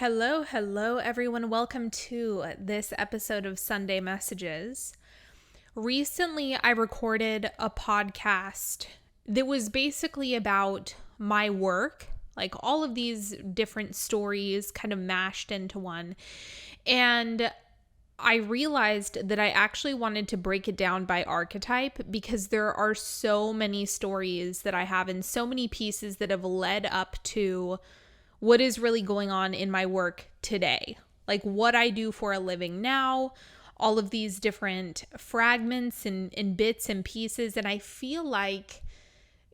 Hello, everyone. Welcome to this episode of Sunday Messages. Recently, I recorded a podcast that was basically about my work, like all of these different stories kind of mashed into one. And I realized that I actually wanted to break it down by archetype because there are so many stories that I have and so many pieces that have led up to what is really going on in my work today, like what I do for a living now, all of these different fragments and bits and pieces. And I feel like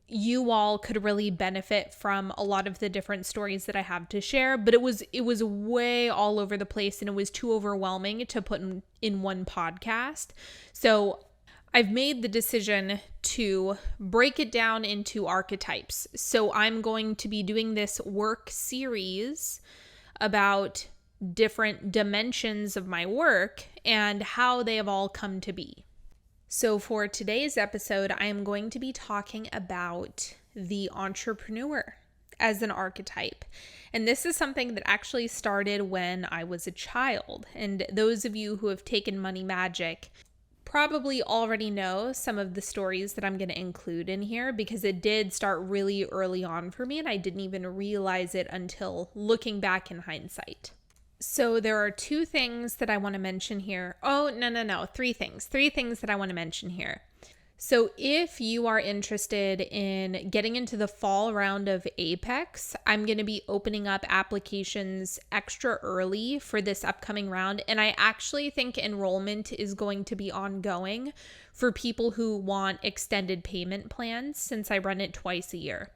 you all could really benefit from a lot of the different stories that I have to share, but it was way all over the place and it was too overwhelming to put in one podcast. So I've made the decision to break it down into archetypes. So I'm going to be doing this work series about different dimensions of my work and how they have all come to be. So for today's episode, I am going to be talking about the entrepreneur as an archetype. And this is something that actually started when I was a child. And those of you who have taken Money Magic probably already know some of the stories that I'm going to include in here because it did start really early on for me and I didn't even realize it until looking back in hindsight. So there are two things that I want to mention here. Three things that I want to mention here. So if you are interested in getting into the fall round of Apex, I'm going to be opening up applications extra early for this upcoming round. And I actually think enrollment is going to be ongoing for people who want extended payment plans since I run it twice a year.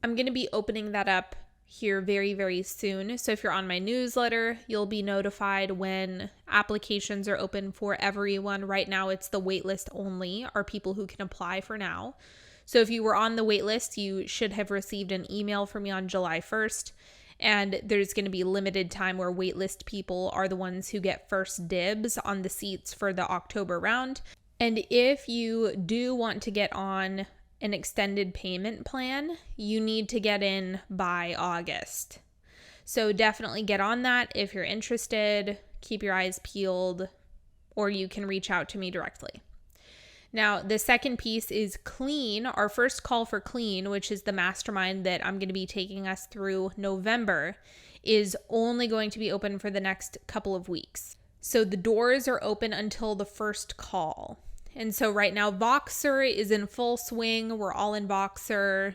I'm going to be opening that up here very, very soon. So if you're on my newsletter, you'll be notified when applications are open for everyone. Right now, it's the waitlist only are people who can apply for now. So if you were on the waitlist, you should have received an email from me on July 1st. And there's going to be limited time where waitlist people are the ones who get first dibs on the seats for the October round. And if you do want to get on an extended payment plan, you need to get in by August. So definitely get on that if you're interested. Keep your eyes peeled, or you can reach out to me directly. Now, the second piece is Clean, our first call for Clean, which is the mastermind that I'm going to be taking us through November, is only going to be open for the next couple of weeks. So the doors are open until the first call. And so right now, Voxer is in full swing. We're all in Voxer.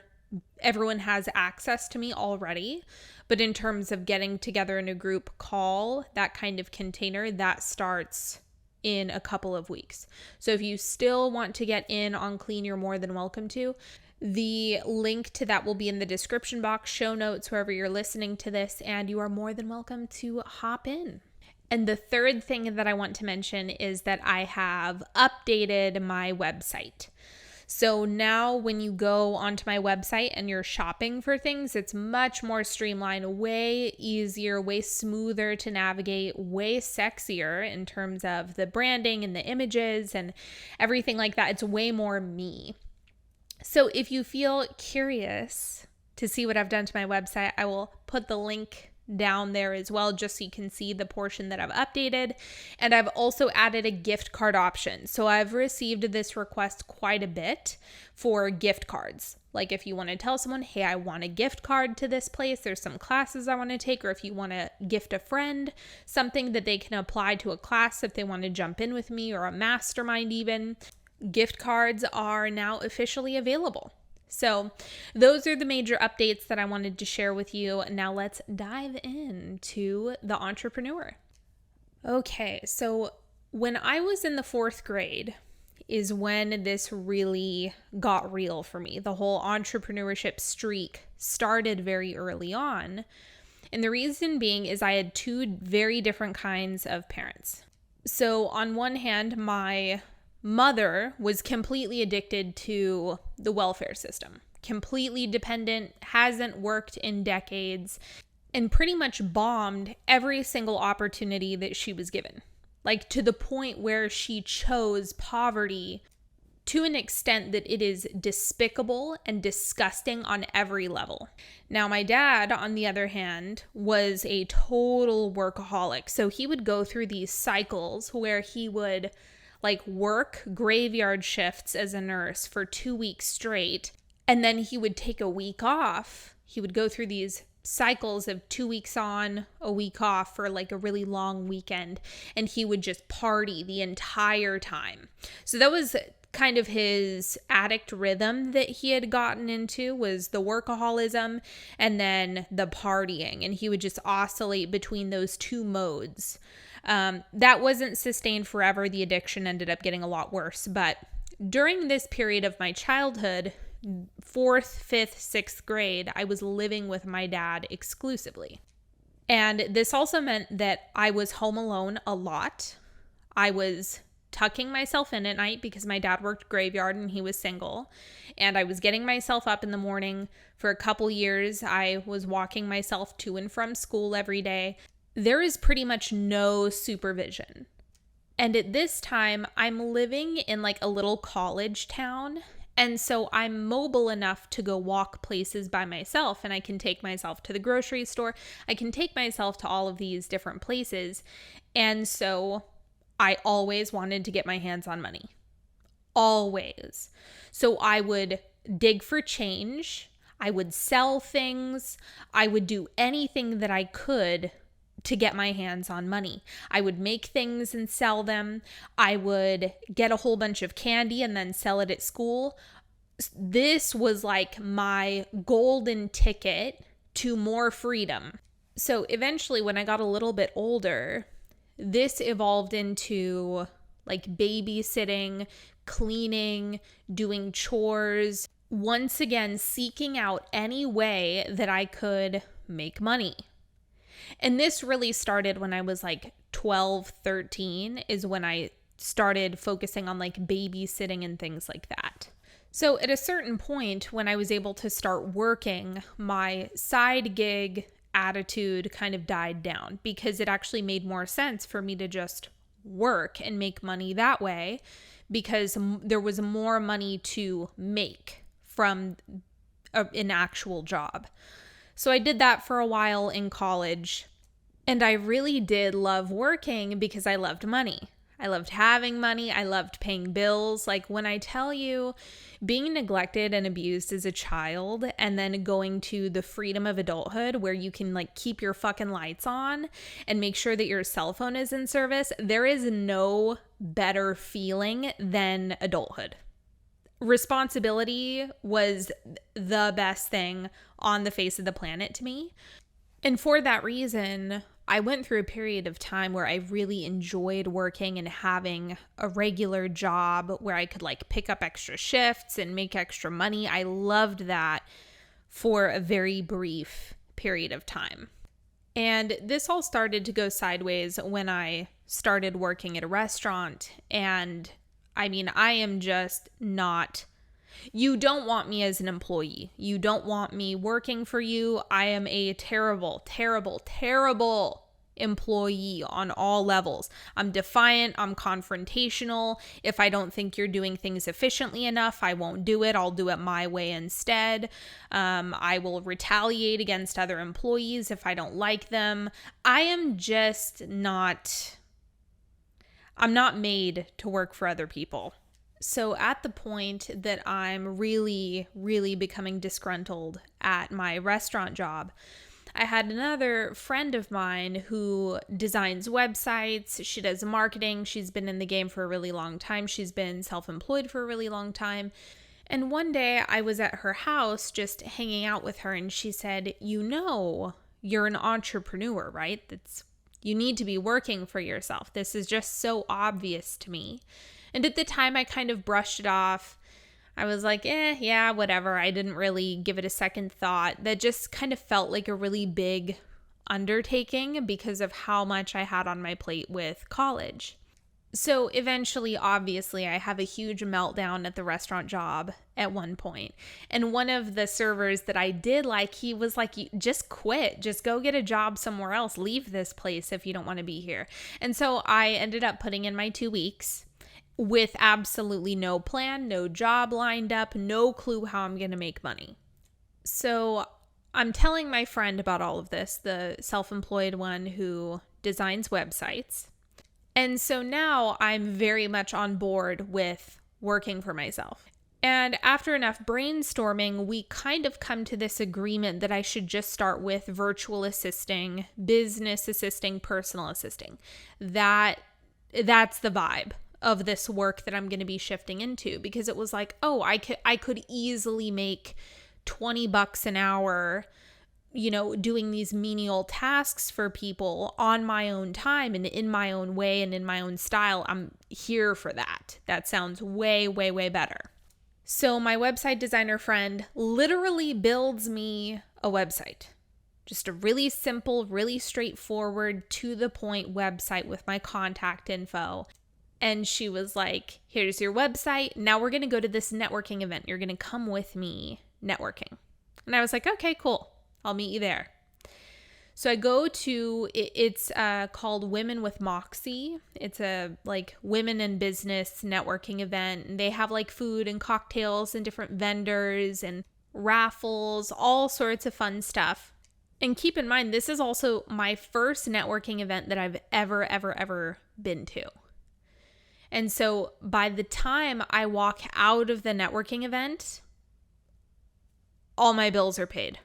Everyone has access to me already. But in terms of getting together in a group call, that kind of container, that starts in a couple of weeks. So if you still want to get in on Clean, you're more than welcome to. The link to that will be in the description box, show notes, wherever you're listening to this, and you are more than welcome to hop in. And the third thing that I want to mention is that I have updated my website. So now when you go onto my website and you're shopping for things, it's much more streamlined, way easier, way smoother to navigate, way sexier in terms of the branding and the images and everything like that. It's way more me. So if you feel curious to see what I've done to my website, I will put the link down there as well, just so you can see the portion that I've updated. And I've also added a gift card option. So I've received this request quite a bit for gift cards. Like if you want to tell someone, hey, I want a gift card to this place, there's some classes I want to take, or if you want to gift a friend something that they can apply to a class if they want to jump in with me, or a mastermind even, gift cards are now officially available. So those are the major updates that I wanted to share with you. Now let's dive into the entrepreneur. Okay, so when I was in the 4th grade is when this really got real for me. The whole entrepreneurship streak started very early on. And the reason being is I had two very different kinds of parents. So on one hand, my mother was completely addicted to the welfare system, completely dependent, hasn't worked in decades, and pretty much bombed every single opportunity that she was given. Like to the point where she chose poverty to an extent that it is despicable and disgusting on every level. Now, my dad, on the other hand, was a total workaholic. So he would go through these cycles where he would work graveyard shifts as a nurse for 2 weeks straight, and then he would take a week off. He would go through these cycles of 2 weeks on, a week off for a really long weekend, and he would just party the entire time. So that was kind of his addict rhythm that he had gotten into, was the workaholism and then the partying, and he would just oscillate between those two modes. That wasn't sustained forever. The addiction ended up getting a lot worse, but during this period of my childhood, 4th, 5th, 6th grade, I was living with my dad exclusively. And this also meant that I was home alone a lot. I was tucking myself in at night because my dad worked graveyard and he was single. And I was getting myself up in the morning. For a couple years, I was walking myself to and from school every day. There is pretty much no supervision. And at this time, I'm living in a little college town. And so I'm mobile enough to go walk places by myself, and I can take myself to the grocery store. I can take myself to all of these different places. And so I always wanted to get my hands on money. Always. So I would dig for change. I would sell things. I would do anything that I could to get my hands on money. I would make things and sell them. I would get a whole bunch of candy and then sell it at school. This was my golden ticket to more freedom. So eventually, when I got a little bit older, this evolved into babysitting, cleaning, doing chores, once again seeking out any way that I could make money. And this really started when I was 12, 13 is when I started focusing on babysitting and things like that. So at a certain point when I was able to start working, my side gig attitude kind of died down because it actually made more sense for me to just work and make money that way because there was more money to make from an actual job. So I did that for a while in college, and I really did love working because I loved money. I loved having money. I loved paying bills. When I tell you being neglected and abused as a child and then going to the freedom of adulthood where you can keep your fucking lights on and make sure that your cell phone is in service, there is no better feeling than adulthood. Responsibility was the best thing on the face of the planet to me. And for that reason, I went through a period of time where I really enjoyed working and having a regular job where I could pick up extra shifts and make extra money. I loved that for a very brief period of time. And this all started to go sideways when I started working at a restaurant. And I am just not, you don't want me as an employee. You don't want me working for you. I am a terrible, terrible, terrible employee on all levels. I'm defiant. I'm confrontational. If I don't think you're doing things efficiently enough, I won't do it. I'll do it my way instead. I will retaliate against other employees if I don't like them. I'm not made to work for other people. So at the point that I'm really, really becoming disgruntled at my restaurant job, I had another friend of mine who designs websites. She does marketing. She's been in the game for a really long time. She's been self-employed for a really long time. And one day I was at her house just hanging out with her, and she said, you're an entrepreneur, right? You need to be working for yourself. This is just so obvious to me. And at the time, I kind of brushed it off. I was like, yeah, whatever. I didn't really give it a second thought. That just kind of felt like a really big undertaking because of how much I had on my plate with college. So eventually, obviously, I have a huge meltdown at the restaurant job at one point. And one of the servers that I did he was like, just quit. Just go get a job somewhere else. Leave this place if you don't want to be here. And so I ended up putting in my 2 weeks. with absolutely no plan, no job lined up, no clue how I'm going to make money. So I'm telling my friend about all of this, the self-employed one who designs websites. And so now I'm very much on board with working for myself. And after enough brainstorming, we kind of come to this agreement that I should just start with virtual assisting, business assisting, personal assisting. That's the vibe of this work that I'm going to be shifting into, because it was like, oh, I could easily make $20 an hour, doing these menial tasks for people on my own time and in my own way and in my own style. I'm here for that. That sounds way, way, way better. So my website designer friend literally builds me a website. Just a really simple, really straightforward, to the point website with my contact info. And she was like, here's your website. Now we're going to go to this networking event. You're going to come with me networking. And I was like, okay, cool. I'll meet you there. So I go to, it's called Women with Moxie. It's a women in business networking event. And they have food and cocktails and different vendors and raffles, all sorts of fun stuff. And keep in mind, this is also my first networking event that I've ever been to. And so by the time I walk out of the networking event, all my bills are paid.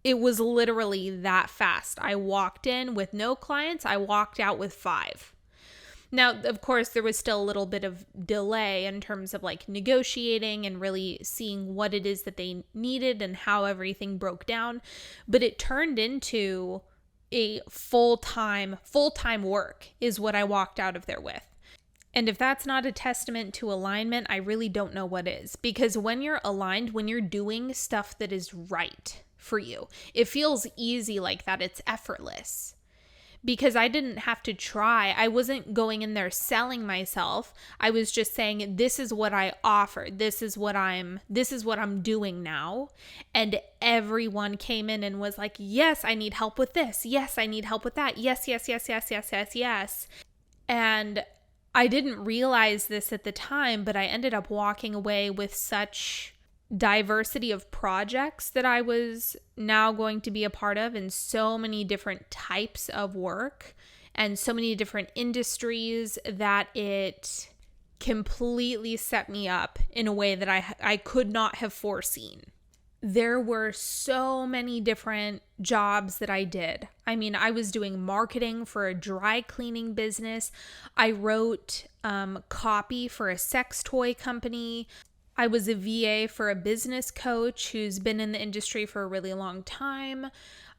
It was literally that fast. I walked in with no clients. I walked out with 5. Now, of course, there was still a little bit of delay in terms of negotiating and really seeing what it is that they needed and how everything broke down. But it turned into a full-time work is what I walked out of there with. And if that's not a testament to alignment, I really don't know what is. Because when you're aligned, when you're doing stuff that is right for you, it feels easy like that. It's effortless. Because I didn't have to try. I wasn't going in there selling myself. I was just saying, this is what I offer. This is what I'm doing now. And everyone came in and was like, yes, I need help with this. Yes, I need help with that. Yes, yes, yes, yes, yes, yes, yes. And I didn't realize this at the time, but I ended up walking away with such diversity of projects that I was now going to be a part of, and so many different types of work and so many different industries, that it completely set me up in a way that I could not have foreseen. There were so many different jobs that I did. I mean, I was doing marketing for a dry cleaning business. I wrote copy for a sex toy company. I was a VA for a business coach who's been in the industry for a really long time.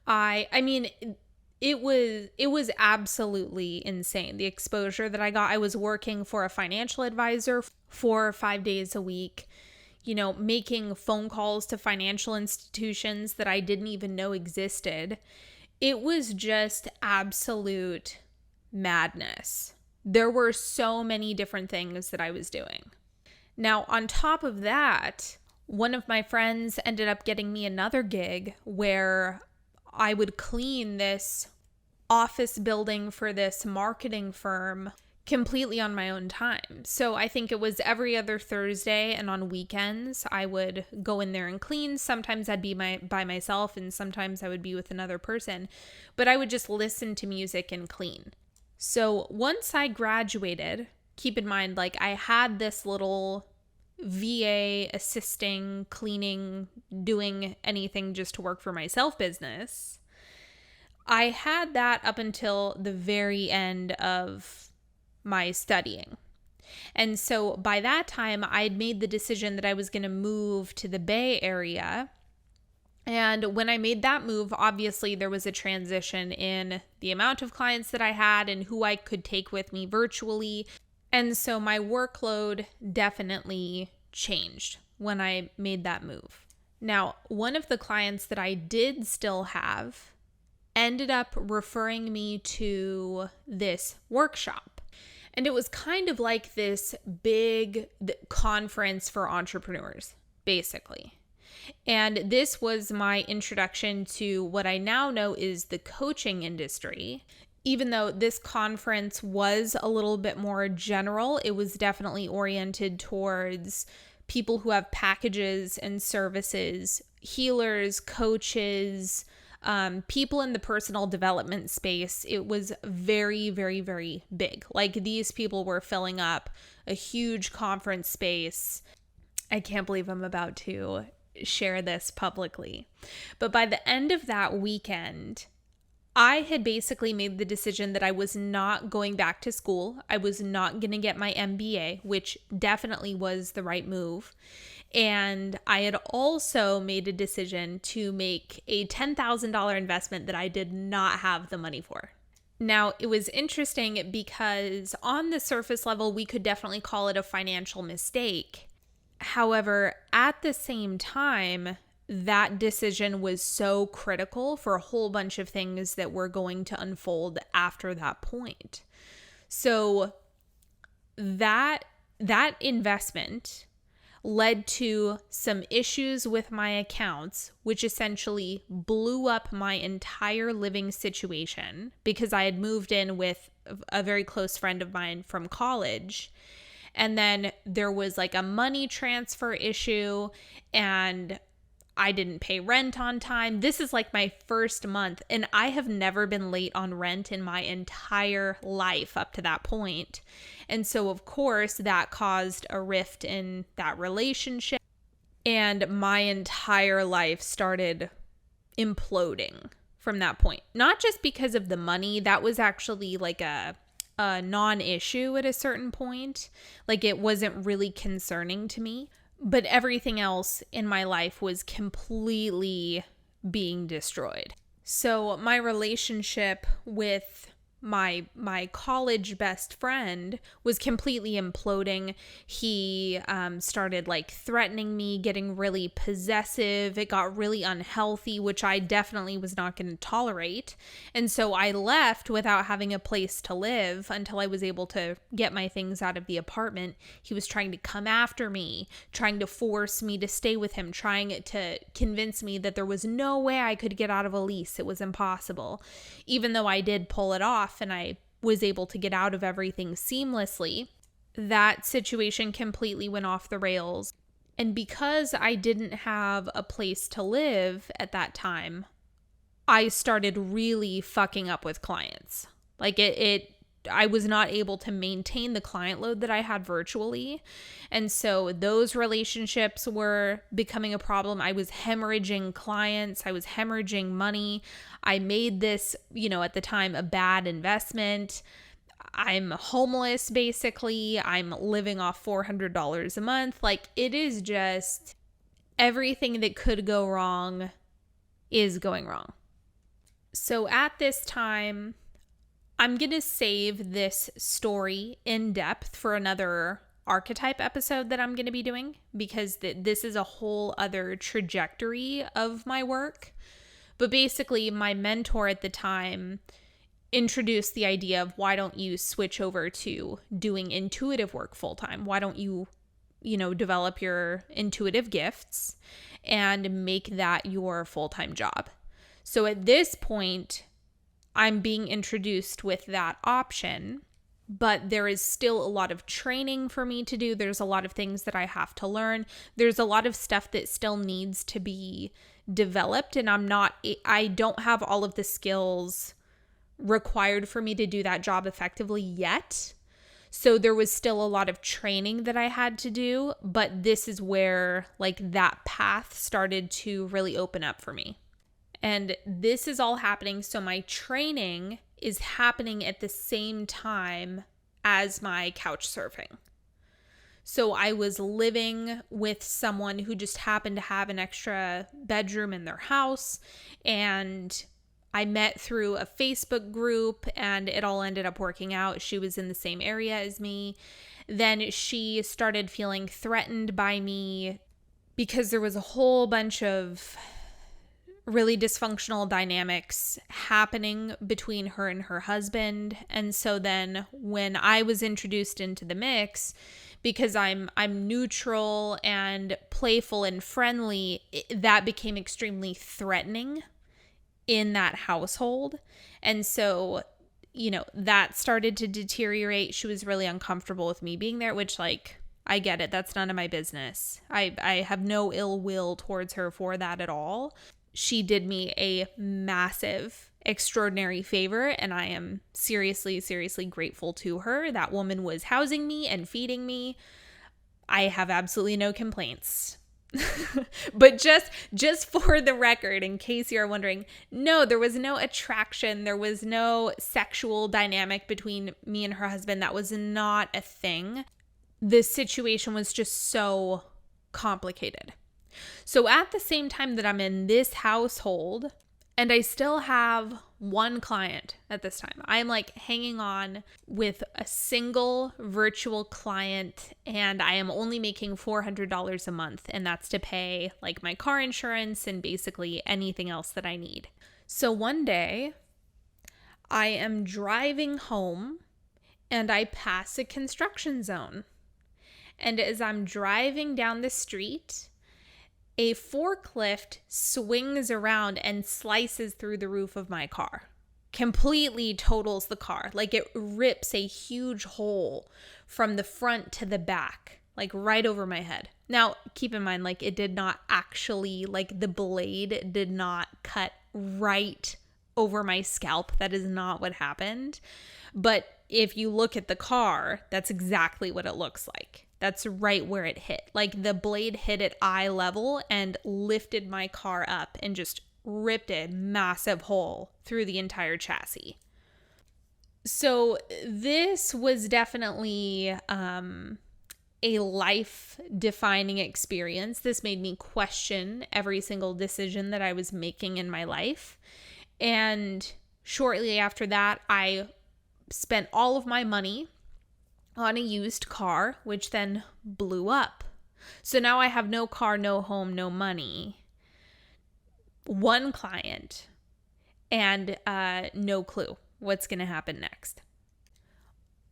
It was absolutely insane, the exposure that I got. I was working for a financial advisor 4 or 5 days a week, making phone calls to financial institutions that I didn't even know existed. It was just absolute madness. There were so many different things that I was doing. Now, on top of that, one of my friends ended up getting me another gig where I would clean this office building for this marketing firm completely on my own time. So I think it was every other Thursday, and on weekends I would go in there and clean. Sometimes I'd be by myself, and sometimes I would be with another person, but I would just listen to music and clean. So once I graduated, keep in mind, I had this little VA assisting, cleaning, doing anything just to work for myself business. I had that up until the very end of my studying. And so by that time, I'd made the decision that I was going to move to the Bay Area. And when I made that move, obviously there was a transition in the amount of clients that I had and who I could take with me virtually. And so my workload definitely changed when I made that move. Now, one of the clients that I did still have ended up referring me to this workshop. And it was kind of like this big conference for entrepreneurs, basically. And this was my introduction to what I now know is the coaching industry. even though this conference was a little bit more general, it was definitely oriented towards people who have packages and services, healers, coaches, people in the personal development space. It was very, very, very big. Like, these people were filling up a huge conference space. I can't believe I'm about to share this publicly. But by the end of that weekend, I had basically made the decision that I was not going back to school. I was not going to get my MBA, which definitely was the right move. And I had also made a decision to make a $10,000 investment that I did not have the money for. Now, it was interesting because on the surface level, we could definitely call it a financial mistake. However, at the same time, that decision was so critical for a whole bunch of things that were going to unfold after that point. So that investment led to some issues with my accounts, which essentially blew up my entire living situation because I had moved in with a very close friend of mine from college. And then there was like a money transfer issue, and I didn't pay rent on time. This is like my first month, and I have never been late on rent in my entire life up to that point. And so, of course, that caused a rift in that relationship, and my entire life started imploding from that point. Not just because of the money, that was actually like a non-issue at a certain point. Like, it wasn't really concerning to me. But everything else in my life was completely being destroyed. So my relationship with my college best friend was completely imploding. He started like threatening me, getting really possessive. It got really unhealthy, which I definitely was not going to tolerate. And so I left without having a place to live until I was able to get my things out of the apartment. He was trying to come after me, trying to force me to stay with him, trying to convince me that there was no way I could get out of a lease. It was impossible. Even though I did pull it off, and I was able to get out of everything seamlessly, that situation completely went off the rails. And because I didn't have a place to live at that time, I started really fucking up with clients. Like I was not able to maintain the client load that I had virtually. And so those relationships were becoming a problem. I was hemorrhaging clients. I was hemorrhaging money. I made this, at the time, a bad investment. I'm homeless, basically. I'm living off $400 a month. Like, it is just everything that could go wrong is going wrong. So at this time, I'm going to save this story in depth for another Archetype episode that I'm going to be doing, because this is a whole other trajectory of my work. But basically, my mentor at the time introduced the idea of, why don't you switch over to doing intuitive work full time? Why don't you, develop your intuitive gifts and make that your full-time job? So at this point, I'm being introduced with that option, but there is still a lot of training for me to do. There's a lot of things that I have to learn. There's a lot of stuff that still needs to be developed, and I don't have all of the skills required for me to do that job effectively yet. So there was still a lot of training that I had to do, but this is where like that path started to really open up for me. And this is all happening. So my training is happening at the same time as my couch surfing. So I was living with someone who just happened to have an extra bedroom in their house, and I met through a Facebook group, and it all ended up working out. She was in the same area as me. Then she started feeling threatened by me because there was a whole bunch of really dysfunctional dynamics happening between her and her husband. And so then when I was introduced into the mix, because I'm neutral and playful and friendly, that became extremely threatening in that household. And so that started to deteriorate. She was really uncomfortable with me being there, which, like, I get it. That's none of my business. I have no ill will towards her for that at all. She did me a massive, extraordinary favor, and I am seriously, seriously grateful to her. That woman was housing me and feeding me. I have absolutely no complaints. But just for the record, in case you're wondering, no, there was no attraction. There was no sexual dynamic between me and her husband. That was not a thing. This situation was just so complicated. So at the same time that I'm in this household, and I still have one client at this time, I'm like hanging on with a single virtual client, and I am only making $400 a month, and that's to pay like my car insurance and basically anything else that I need. So one day I am driving home and I pass a construction zone. And as I'm driving down the street, a forklift swings around and slices through the roof of my car. Completely totals the car. Like, it rips a huge hole from the front to the back, like right over my head. Now, keep in mind, like, it did not actually, like, the blade did not cut right over my scalp. That is not what happened. But if you look at the car, that's exactly what it looks like. That's right where it hit. Like, the blade hit at eye level and lifted my car up and just ripped a massive hole through the entire chassis. So this was definitely a life-defining experience. This made me question every single decision that I was making in my life. And shortly after that, I spent all of my money on a used car, which then blew up. So now I have no car, no home, no money, one client, and no clue what's going to happen next.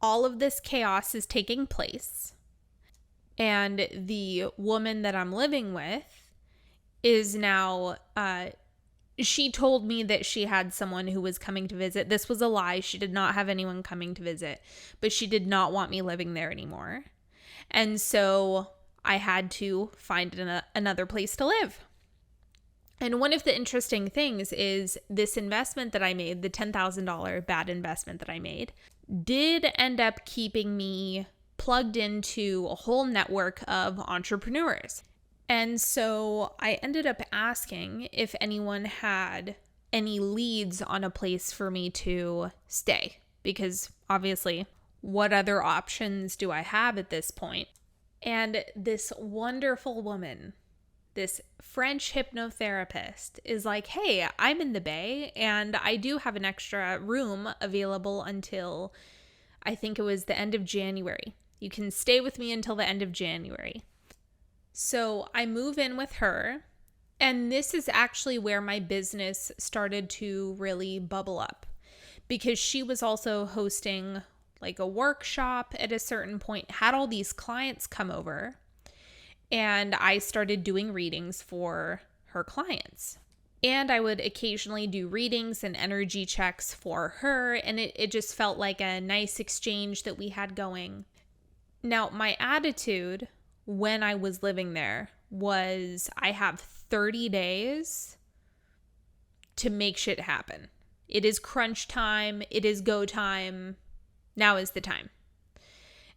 All of this chaos is taking place, and the woman that I'm living with is now she told me that she had someone who was coming to visit. This was a lie. She did not have anyone coming to visit, but she did not want me living there anymore. And so I had to find another place to live. And one of the interesting things is this investment that I made, the $10,000 bad investment that I made, did end up keeping me plugged into a whole network of entrepreneurs. And so I ended up asking if anyone had any leads on a place for me to stay, because obviously, what other options do I have at this point? And this wonderful woman, this French hypnotherapist, is like, hey, I'm in the Bay and I do have an extra room available until I think it was the end of January. You can stay with me until the end of January. So I move in with her, and this is actually where my business started to really bubble up, because she was also hosting like a workshop at a certain point, had all these clients come over, and I started doing readings for her clients. And I would occasionally do readings and energy checks for her, and it just felt like a nice exchange that we had going. Now, my attitude when I was living there was, I have 30 days to make shit happen. It is crunch time. It is go time. Now is the time.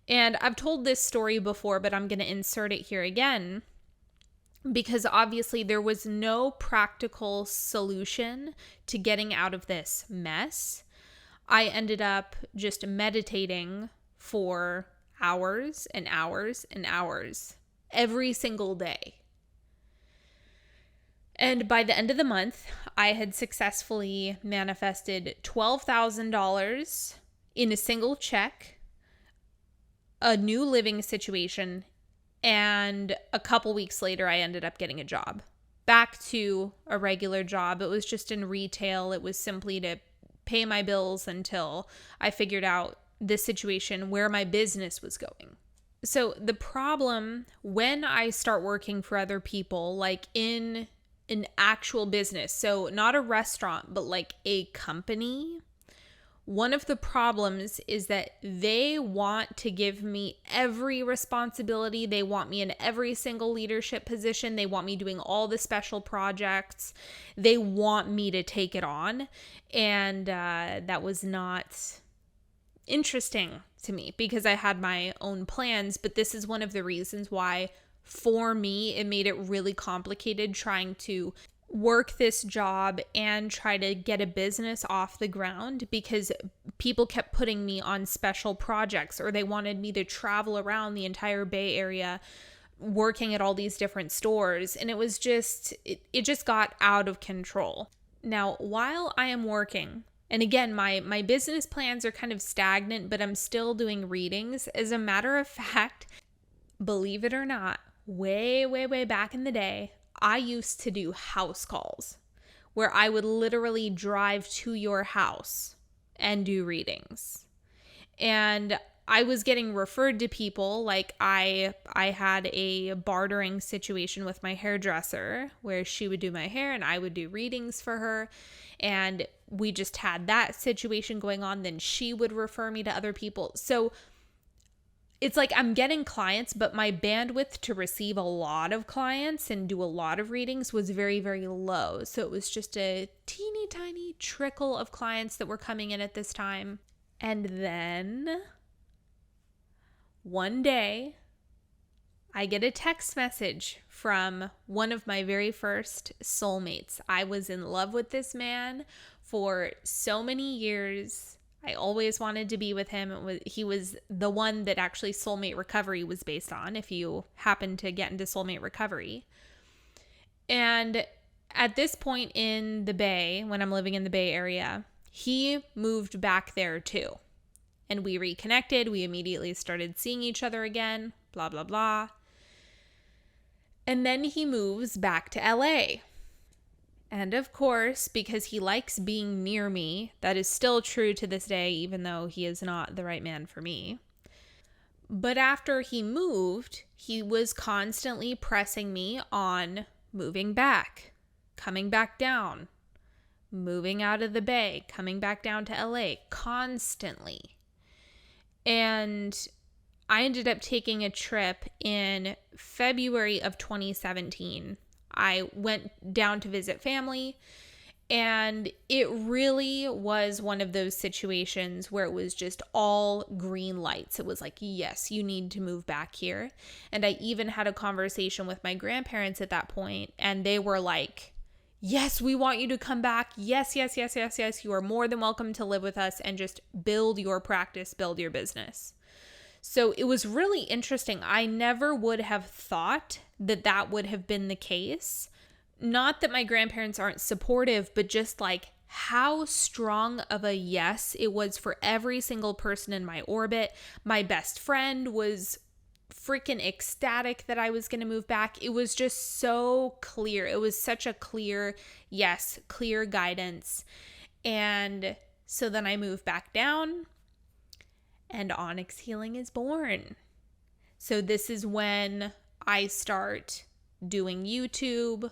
And I've told this story before, but I'm going to insert it here again, because obviously there was no practical solution to getting out of this mess. I ended up just meditating for hours and hours and hours every single day. And by the end of the month, I had successfully manifested $12,000 in a single check, a new living situation, and a couple weeks later, I ended up getting a job. Back to a regular job. It was just in retail. It was simply to pay my bills until I figured out this situation where my business was going. So the problem when I start working for other people, like in an actual business, so not a restaurant, but like a company, One of the problems is that they want to give me every responsibility. They want me in every single leadership position. They want me doing all the special projects. They want me to take it on. And that was not interesting to me because I had my own plans. But this is one of the reasons why, for me, it made it really complicated trying to work this job and try to get a business off the ground, because people kept putting me on special projects, or they wanted me to travel around the entire Bay Area working at all these different stores. And it was just, it just got out of control. Now, while I am working, and again, my business plans are kind of stagnant, but I'm still doing readings. As a matter of fact, believe it or not, way, way, way back in the day, I used to do house calls where I would literally drive to your house and do readings. And I was getting referred to people. Like I had a bartering situation with my hairdresser where she would do my hair and I would do readings for her. And we just had that situation going on. Then she would refer me to other people. So it's like I'm getting clients, but my bandwidth to receive a lot of clients and do a lot of readings was very, very low. So it was just a teeny tiny trickle of clients that were coming in at this time. And then one day, I get a text message from one of my very first soulmates. I was in love with this man for so many years. I always wanted to be with him. He was the one that actually Soulmate Recovery was based on, if you happen to get into Soulmate Recovery. And at this point in the Bay, when I'm living in the Bay Area, he moved back there too. And we reconnected. We immediately started seeing each other again, blah, blah, blah. And then he moves back to LA. And of course, because he likes being near me, that is still true to this day, even though he is not the right man for me. But after he moved, he was constantly pressing me on moving back, coming back down, moving out of the Bay, coming back down to LA, constantly. And I ended up taking a trip in February of 2017. I went down to visit family, and it really was one of those situations where it was just all green lights. It was like, yes, you need to move back here. And I even had a conversation with my grandparents at that point, and they were like, yes, we want you to come back. Yes, yes, yes, yes, yes. You are more than welcome to live with us and just build your practice, build your business. So it was really interesting. I never would have thought that that would have been the case. Not that my grandparents aren't supportive, but just like how strong of a yes it was for every single person in my orbit. My best friend was freaking ecstatic that I was going to move back. It was just so clear. It was such a clear yes, clear guidance. And so then I moved back down, and Onyx Healing is born. So this is when I start doing YouTube.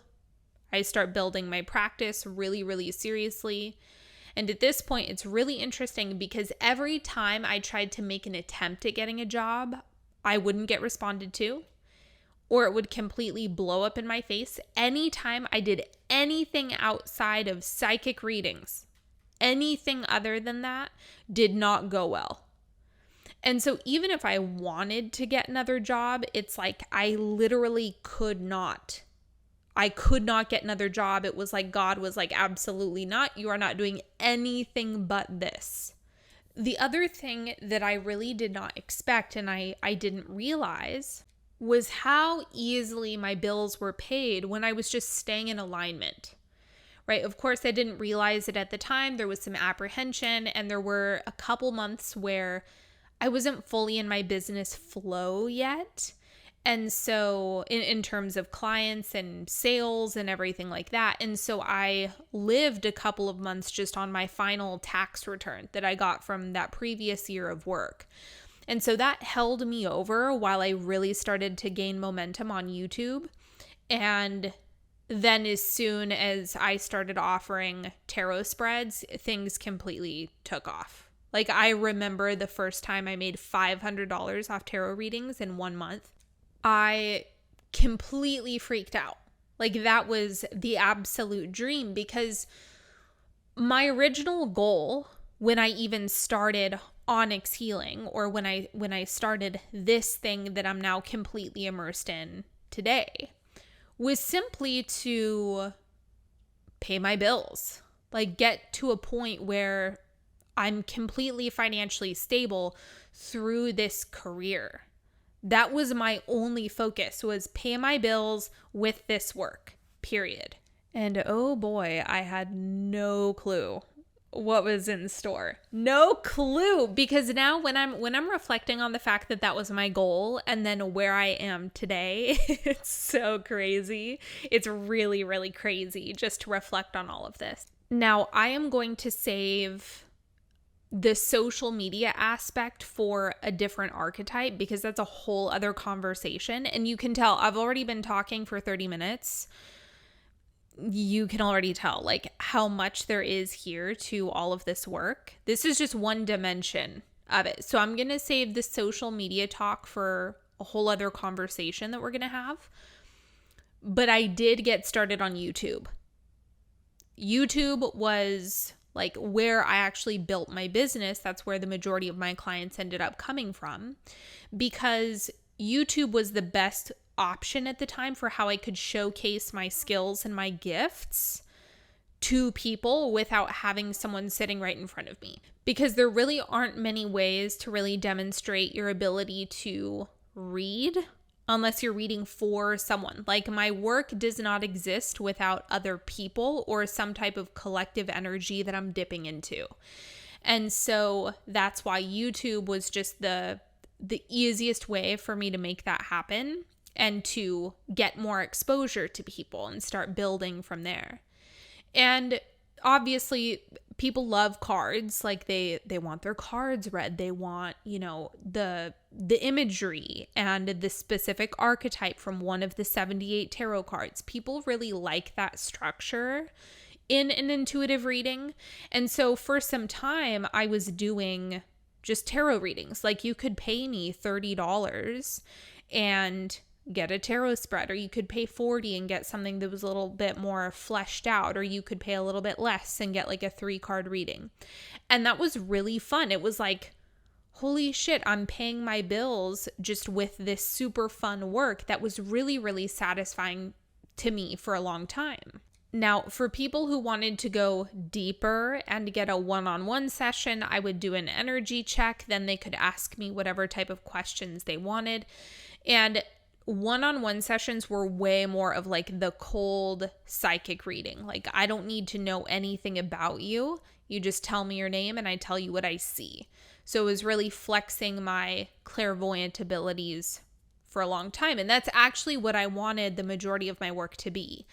I start building my practice really, really seriously. And at this point, it's really interesting because every time I tried to make an attempt at getting a job, I wouldn't get responded to, or it would completely blow up in my face. Anytime I did anything outside of psychic readings, anything other than that did not go well. And so even if I wanted to get another job, it's like I literally could not. I could not get another job. It was like God was like, absolutely not. You are not doing anything but this. The other thing that I really did not expect, and I didn't realize, was how easily my bills were paid when I was just staying in alignment. Right? Of course, I didn't realize it at the time. There was some apprehension, and there were a couple months where I wasn't fully in my business flow yet. And so in terms of clients and sales and everything like that. And so I lived a couple of months just on my final tax return that I got from that previous year of work. And so that held me over while I really started to gain momentum on YouTube. And then as soon as I started offering tarot spreads, things completely took off. Like, I remember the first time I made $500 off tarot readings in 1 month. I completely freaked out. Like, that was the absolute dream, because my original goal when I even started Onyx Healing, or when I started this thing that I'm now completely immersed in today, was simply to pay my bills. Like, get to a point where I'm completely financially stable through this career. That was my only focus, was pay my bills with this work, period. And oh boy, I had no clue what was in store. No clue, because now when I'm reflecting on the fact that that was my goal and then where I am today, it's so crazy. It's really, really crazy just to reflect on all of this. Now, I am going to save the social media aspect for a different archetype, because that's a whole other conversation. And you can tell I've already been talking for 30 minutes. You can already tell like how much there is here to all of this work. This is just one dimension of it. So I'm going to save the social media talk for a whole other conversation that we're going to have. But I did get started on YouTube. YouTube was like where I actually built my business. That's where the majority of my clients ended up coming from, because YouTube was the best option at the time for how I could showcase my skills and my gifts to people without having someone sitting right in front of me. Because there really aren't many ways to really demonstrate your ability to read unless you're reading for someone. Like, my work does not exist without other people or some type of collective energy that I'm dipping into. And so that's why YouTube was just the easiest way for me to make that happen and to get more exposure to people and start building from there. And obviously people love cards. Like, they want their cards read. They want, the imagery and the specific archetype from one of the 78 tarot cards. People really like that structure in an intuitive reading. And so for some time I was doing just tarot readings. Like, you could pay me $30 and get a tarot spread, or you could pay $40 and get something that was a little bit more fleshed out, or you could pay a little bit less and get like a 3-card reading. And that was really fun. It was like, holy shit, I'm paying my bills just with this super fun work that was really, really satisfying to me for a long time. Now, for people who wanted to go deeper and get a one-on-one session, I would do an energy check. Then they could ask me whatever type of questions they wanted. And one-on-one sessions were way more of like the cold psychic reading. Like, I don't need to know anything about you. You just tell me your name and I tell you what I see. So it was really flexing my clairvoyant abilities for a long time. And that's actually what I wanted the majority of my work to be.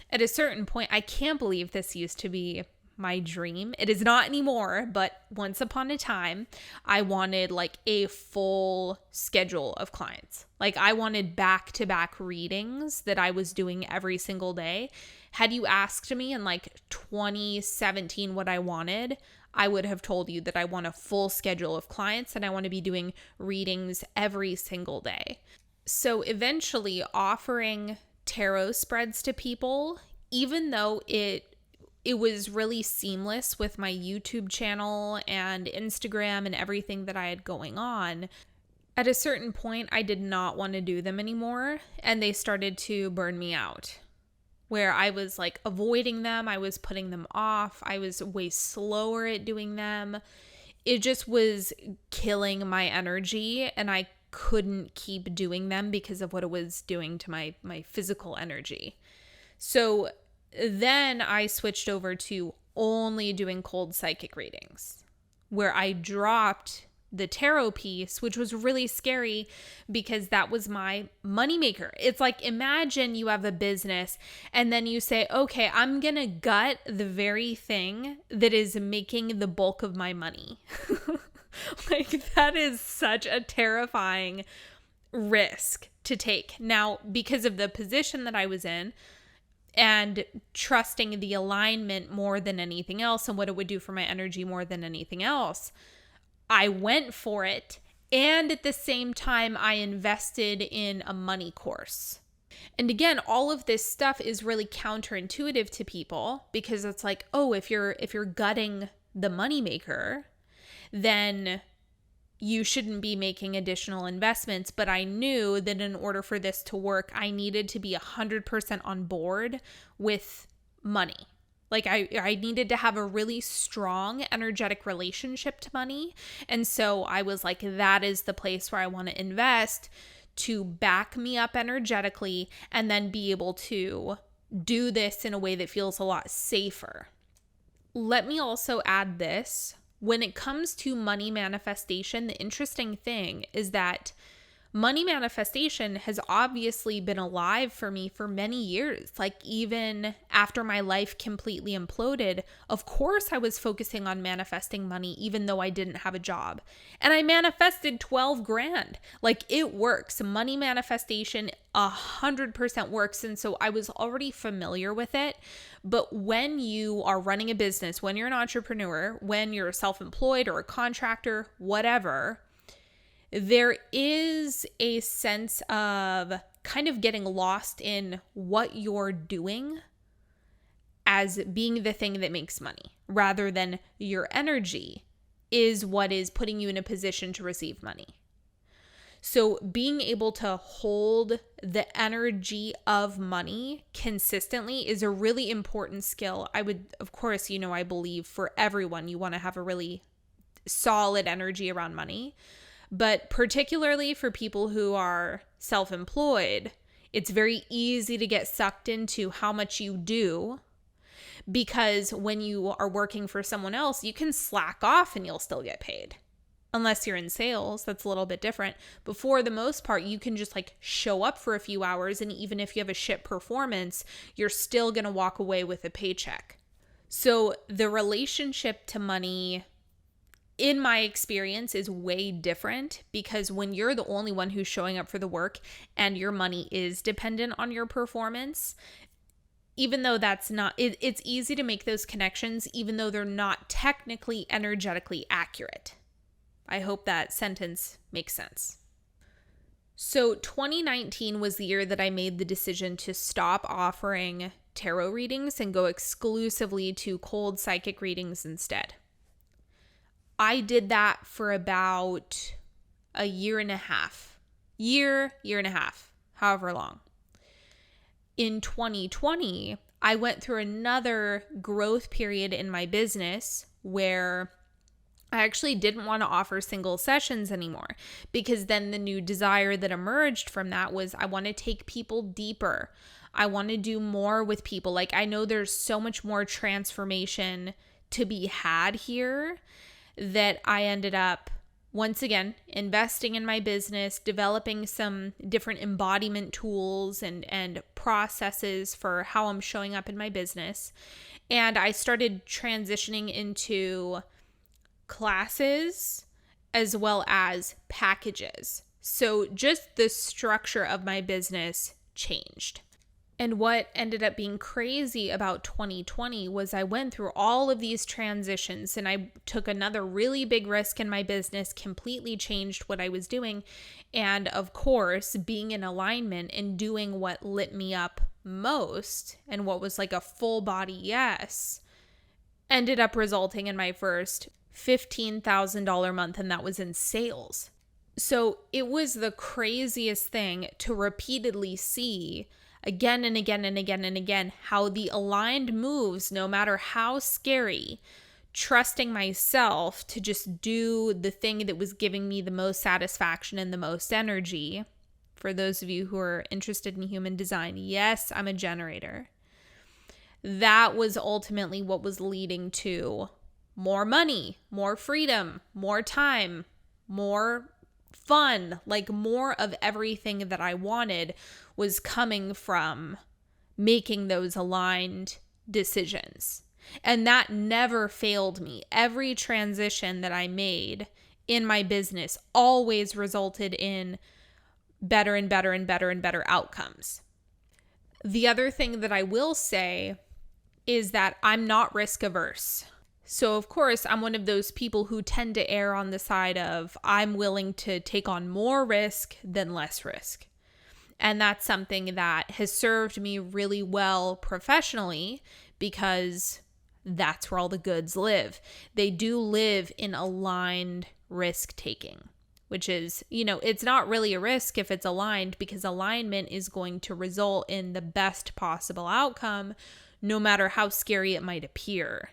At a certain point, I can't believe this used to be my dream. It is not anymore, but once upon a time, I wanted like a full schedule of clients. Like, I wanted back-to-back readings that I was doing every single day. Had you asked me in like 2017 what I wanted, I would have told you that I want a full schedule of clients and I want to be doing readings every single day. So eventually, offering tarot spreads to people, even though it was really seamless with my YouTube channel and Instagram and everything that I had going on, at a certain point, I did not want to do them anymore, and they started to burn me out, where I was like avoiding them. I was putting them off. I was way slower at doing them. It just was killing my energy, and I couldn't keep doing them because of what it was doing to my physical energy. So then I switched over to only doing cold psychic readings, where I dropped the tarot piece, which was really scary because that was my moneymaker. It's like, imagine you have a business and then you say, okay, I'm going to gut the very thing that is making the bulk of my money. Like, that is such a terrifying risk to take. Now, because of the position that I was in, and trusting the alignment more than anything else and what it would do for my energy more than anything else, I went for it. And at the same time, I invested in a money course. And again, all of this stuff is really counterintuitive to people because it's like, oh, if you're gutting the moneymaker, then you shouldn't be making additional investments. But I knew that in order for this to work, I needed to be 100% on board with money. Like I needed to have a really strong energetic relationship to money. And so I was like, that is the place where I want to invest to back me up energetically and then be able to do this in a way that feels a lot safer. Let me also add this. When it comes to money manifestation, the interesting thing is that money manifestation has obviously been alive for me for many years. Like even after my life completely imploded, of course I was focusing on manifesting money even though I didn't have a job. And I manifested 12 grand. Like it works. Money manifestation 100% works. And so I was already familiar with it. But when you are running a business, when you're an entrepreneur, when you're self-employed or a contractor, whatever, there is a sense of kind of getting lost in what you're doing as being the thing that makes money, rather than your energy is what is putting you in a position to receive money. So being able to hold the energy of money consistently is a really important skill. I would, of course, I believe for everyone, you want to have a really solid energy around money. But particularly for people who are self-employed, it's very easy to get sucked into how much you do, because when you are working for someone else, you can slack off and you'll still get paid. Unless you're in sales, that's a little bit different. But for the most part, you can just like show up for a few hours, and even if you have a shit performance, you're still going to walk away with a paycheck. So the relationship to money, in my experience, is way different, because when you're the only one who's showing up for the work and your money is dependent on your performance, even though that's not, it's easy to make those connections, even though they're not technically energetically accurate. I hope that sentence makes sense. So 2019 was the year that I made the decision to stop offering tarot readings and go exclusively to cold psychic readings instead. I did that for about a year and a half, however long. In 2020, I went through another growth period in my business where I actually didn't want to offer single sessions anymore, because then the new desire that emerged from that was I want to take people deeper. I want to do more with people. Like, I know there's so much more transformation to be had here, that I ended up, once again, investing in my business, developing some different embodiment tools and processes for how I'm showing up in my business. And I started transitioning into classes as well as packages. So just the structure of my business changed. And what ended up being crazy about 2020 was I went through all of these transitions, and I took another really big risk in my business, completely changed what I was doing. And of course, being in alignment and doing what lit me up most and what was like a full body yes, ended up resulting in my first $15,000 month, and that was in sales. So it was the craziest thing to repeatedly see again and again and again and again how the aligned moves, no matter how scary, trusting myself to just do the thing that was giving me the most satisfaction and the most energy. For those of you who are interested in human design, yes, I'm a generator. That was ultimately what was leading to more money, more freedom, more time, more fun, like more of everything that I wanted was coming from making those aligned decisions. And that never failed me. Every transition that I made in my business always resulted in better and better and better and better outcomes. The other thing that I will say is that I'm not risk averse. So of course, I'm one of those people who tend to err on the side of I'm willing to take on more risk than less risk. And that's something that has served me really well professionally because that's where all the goods live. They do live in aligned risk taking, which is, it's not really a risk if it's aligned, because alignment is going to result in the best possible outcome, no matter how scary it might appear.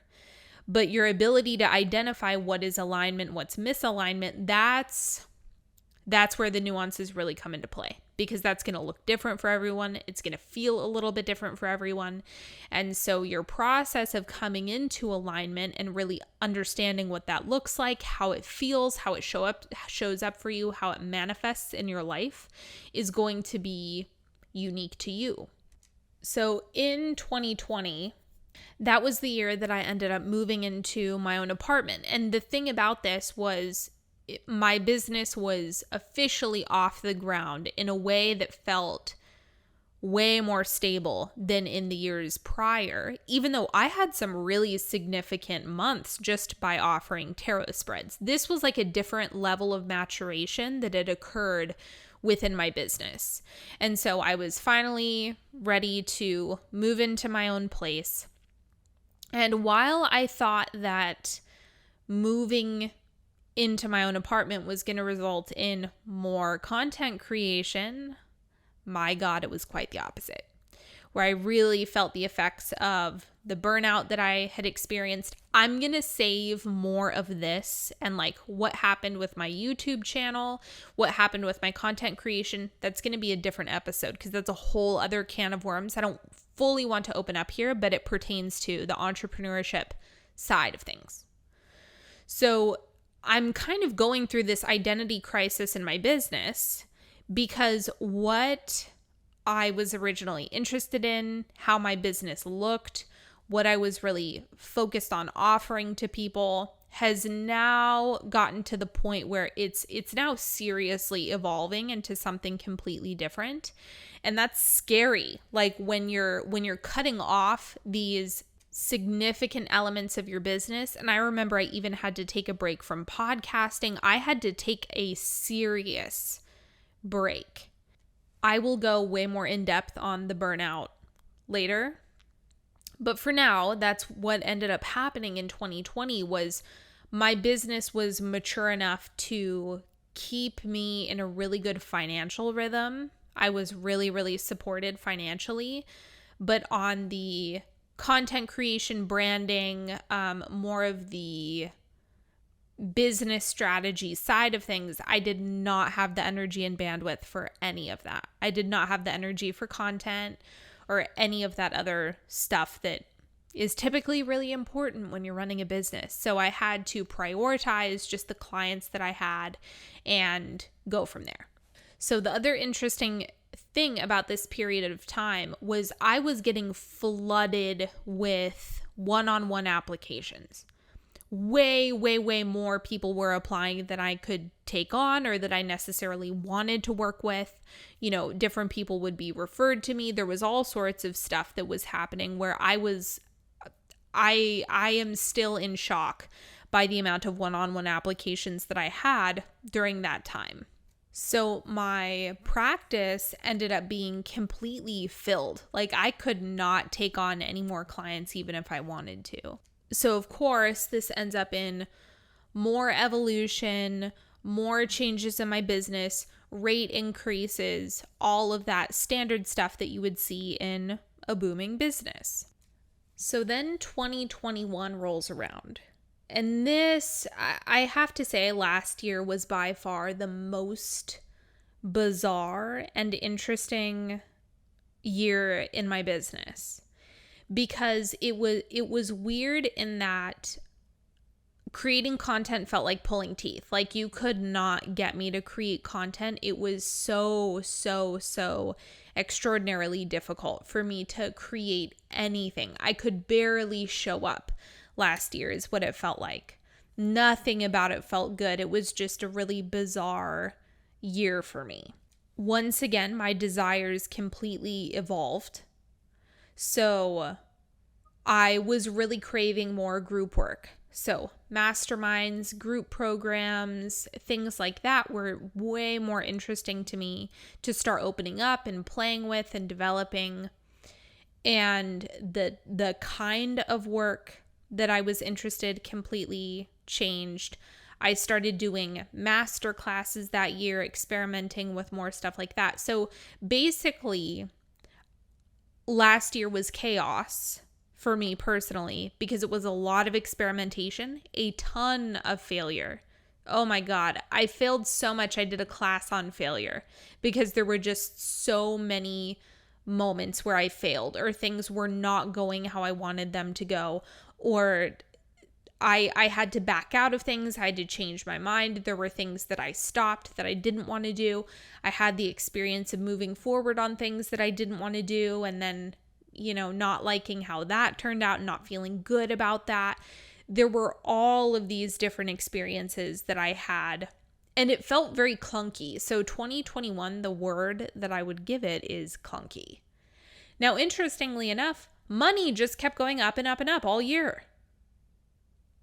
But your ability to identify what is alignment, what's misalignment, that's where the nuances really come into play, because that's going to look different for everyone. It's going to feel a little bit different for everyone. And so your process of coming into alignment and really understanding what that looks like, how it feels, how it shows up for you, how it manifests in your life is going to be unique to you. So in 2020, that was the year that I ended up moving into my own apartment. And the thing about this was my business was officially off the ground in a way that felt way more stable than in the years prior, even though I had some really significant months just by offering tarot spreads. This was like a different level of maturation that had occurred within my business. And so I was finally ready to move into my own place. And while I thought that moving into my own apartment was going to result in more content creation, my God, it was quite the opposite, where I really felt the effects of the burnout that I had experienced. I'm going to save more of this and like what happened with my YouTube channel, what happened with my content creation. That's going to be a different episode because that's a whole other can of worms. I don't fully want to open up here, but it pertains to the entrepreneurship side of things. So I'm kind of going through this identity crisis in my business because what I was originally interested in, how my business looked, what I was really focused on offering to people has now gotten to the point where it's now seriously evolving into something completely different. And that's scary. Like when you're cutting off these significant elements of your business. And I remember I even had to take a break from podcasting. I had to take a serious break. I will go way more in depth on the burnout later. But for now, that's what ended up happening in 2020 was my business was mature enough to keep me in a really good financial rhythm. I was really, really supported financially, but on the content creation, branding, more of the business strategy side of things, I did not have the energy and bandwidth for any of that. I did not have the energy for content or any of that other stuff that is typically really important when you're running a business. So I had to prioritize just the clients that I had and go from there. So the other interesting thing about this period of time was I was getting flooded with one-on-one applications. Way, way, way more people were applying than I could take on or that I necessarily wanted to work with. Different people would be referred to me. There was all sorts of stuff that was happening where I am still in shock by the amount of one-on-one applications that I had during that time. So my practice ended up being completely filled. Like I could not take on any more clients even if I wanted to. So of course, this ends up in more evolution, more changes in my business, rate increases, all of that standard stuff that you would see in a booming business. So then 2021 rolls around. And this, I have to say, last year was by far the most bizarre and interesting year in my business. Because it was weird in that creating content felt like pulling teeth. Like you could not get me to create content. It was so extraordinarily difficult for me to create anything. I could barely show up last year is what it felt like. Nothing about it felt good. It was just a really bizarre year for me. Once again, my desires completely evolved. So I was really craving more group work. So masterminds, group programs, things like that were way more interesting to me to start opening up and playing with and developing. And the kind of work that I was interested completely changed. I started doing master classes that year, experimenting with more stuff like that. So basically, last year was chaos for me personally because it was a lot of experimentation, a ton of failure. Oh my God, I failed so much. I did a class on failure because there were just so many moments where I failed or things were not going how I wanted them to go, or I had to back out of things. I had to change my mind. There were things that I stopped that I didn't want to do. I had the experience of moving forward on things that I didn't want to do, and then, not liking how that turned out and not feeling good about that. There were all of these different experiences that I had, and it felt very clunky. So 2021, the word that I would give it is clunky. Now, interestingly enough, money just kept going up and up and up all year.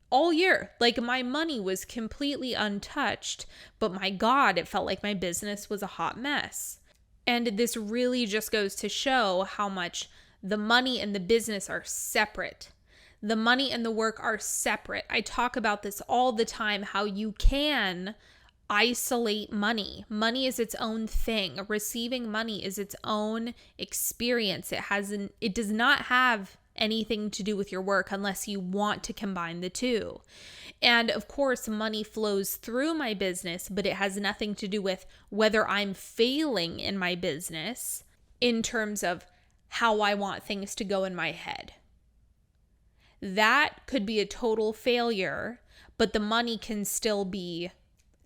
All year. Like, my money was completely untouched, but my God, it felt like my business was a hot mess. And this really just goes to show how much the money and the business are separate. The money and the work are separate. I talk about this all the time, how you can isolate money. Money is its own thing. Receiving money is its own experience. It does not have anything to do with your work unless you want to combine the two. And of course, money flows through my business, but it has nothing to do with whether I'm failing in my business in terms of how I want things to go in my head. That could be a total failure, but the money can still be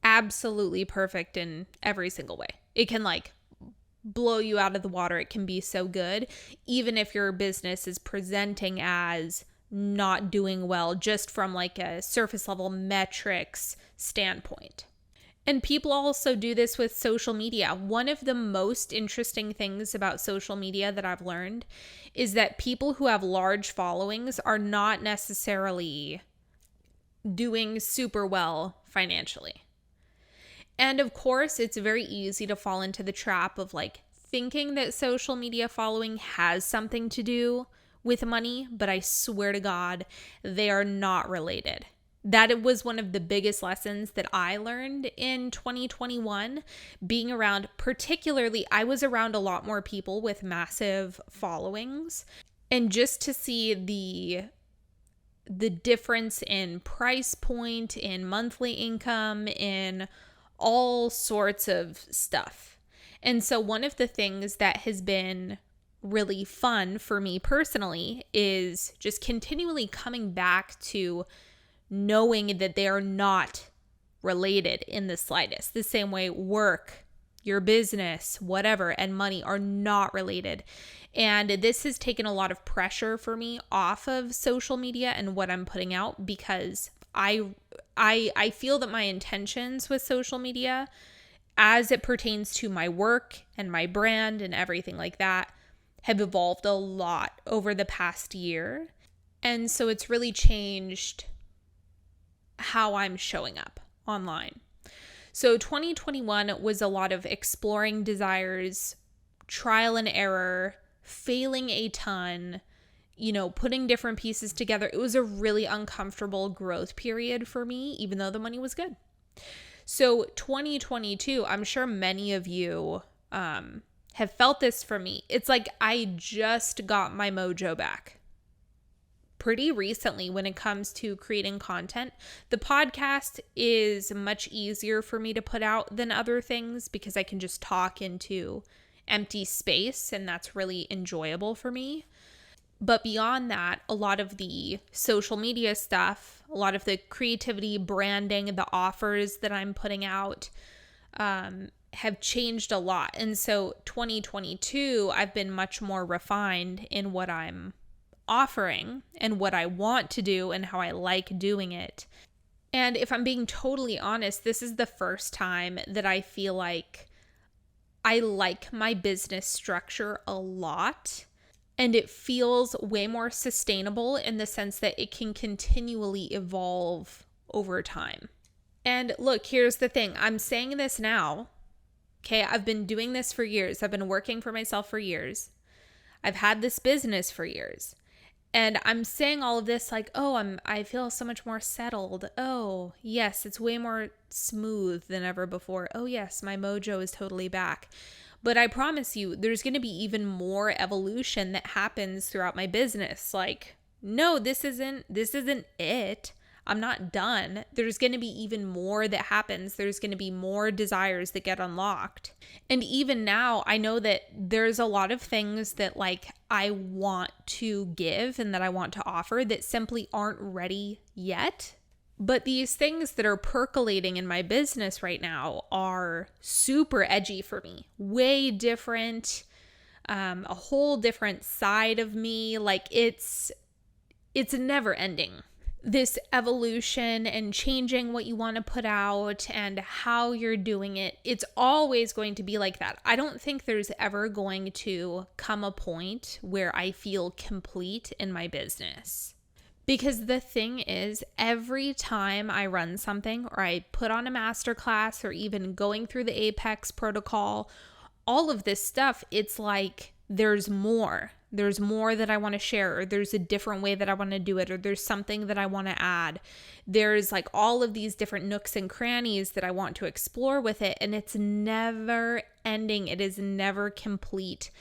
absolutely perfect in every single way. It can blow you out of the water. It can be so good, even if your business is presenting as not doing well, just from a surface level metrics standpoint. And people also do this with social media. One of the most interesting things about social media that I've learned is that people who have large followings are not necessarily doing super well financially. And of course, it's very easy to fall into the trap of thinking that social media following has something to do with money, but I swear to God, they are not related. That was one of the biggest lessons that I learned in 2021, being around, particularly, I was around a lot more people with massive followings, and just to see the difference in price point, in monthly income, in all sorts of stuff. And so one of the things that has been really fun for me personally is just continually coming back to knowing that they are not related in the slightest. The same way work, your business, whatever, and money are not related. And this has taken a lot of pressure for me off of social media and what I'm putting out, because I feel that my intentions with social media, as it pertains to my work and my brand and everything like that, have evolved a lot over the past year. And so it's really changed how I'm showing up online. So 2021 was a lot of exploring desires, trial and error, failing a ton, putting different pieces together. It was a really uncomfortable growth period for me, even though the money was good. So 2022, I'm sure many of you have felt this from me. It's like I just got my mojo back pretty recently when it comes to creating content. The podcast is much easier for me to put out than other things because I can just talk into empty space, and that's really enjoyable for me. But beyond that, a lot of the social media stuff, a lot of the creativity, branding, the offers that I'm putting out have changed a lot. And so 2022, I've been much more refined in what I'm offering and what I want to do and how I like doing it. And if I'm being totally honest, this is the first time that I feel like I like my business structure a lot. And it feels way more sustainable in the sense that it can continually evolve over time. And look, here's the thing. I'm saying this now. Okay, I've been doing this for years. I've been working for myself for years. I've had this business for years. And I'm saying all of this like, oh, I feel so much more settled. Oh, yes, it's way more smooth than ever before. Oh, yes, my mojo is totally back. But I promise you, there's going to be even more evolution that happens throughout my business. Like, no, this isn't it. I'm not done. There's going to be even more that happens. There's going to be more desires that get unlocked. And even now, I know that there's a lot of things that like I want to give and that I want to offer that simply aren't ready yet. But these things that are percolating in my business right now are super edgy for me. Way different, a whole different side of me. Like it's never ending. This evolution and changing what you want to put out and how you're doing it, it's always going to be like that. I don't think there's ever going to come a point where I feel complete in my business. Because the thing is, every time I run something or I put on a masterclass or even going through the Apex protocol, all of this stuff, it's like there's more. There's more that I want to share, or there's a different way that I want to do it, or there's something that I want to add. There's like all of these different nooks and crannies that I want to explore with it, and it's never ending. It is never complete.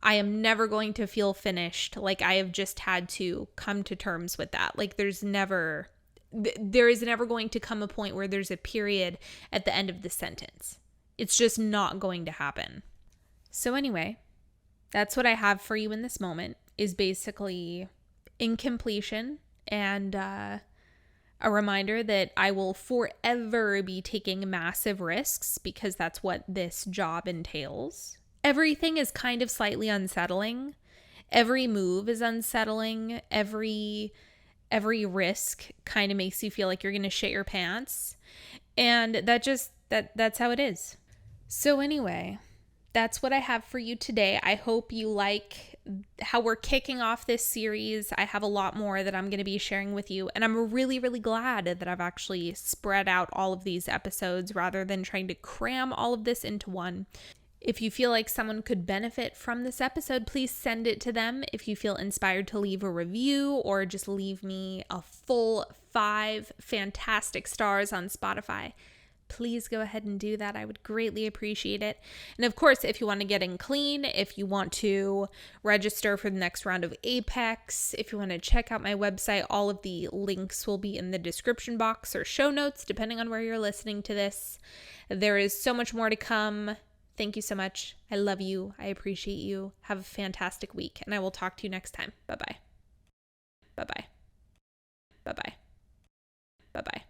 I am never going to feel finished. Like I have just had to come to terms with that. Like there is never going to come a point where there's a period at the end of the sentence. It's just not going to happen. So anyway, that's what I have for you in this moment, is basically incompletion and a reminder that I will forever be taking massive risks because that's what this job entails. Everything is kind of slightly unsettling. Every move is unsettling. Every risk kind of makes you feel like you're going to shit your pants. And that's how it is. So anyway, that's what I have for you today. I hope you like how we're kicking off this series. I have a lot more that I'm going to be sharing with you. And I'm really, really glad that I've actually spread out all of these episodes rather than trying to cram all of this into one. If you feel like someone could benefit from this episode, please send it to them. If you feel inspired to leave a review or just leave me a full 5 fantastic stars on Spotify, please go ahead and do that. I would greatly appreciate it. And of course, if you want to get in clean, if you want to register for the next round of Apex, if you want to check out my website, all of the links will be in the description box or show notes, depending on where you're listening to this. There is so much more to come. Thank you so much. I love you. I appreciate you. Have a fantastic week, and I will talk to you next time. Bye-bye. Bye-bye. Bye-bye. Bye-bye.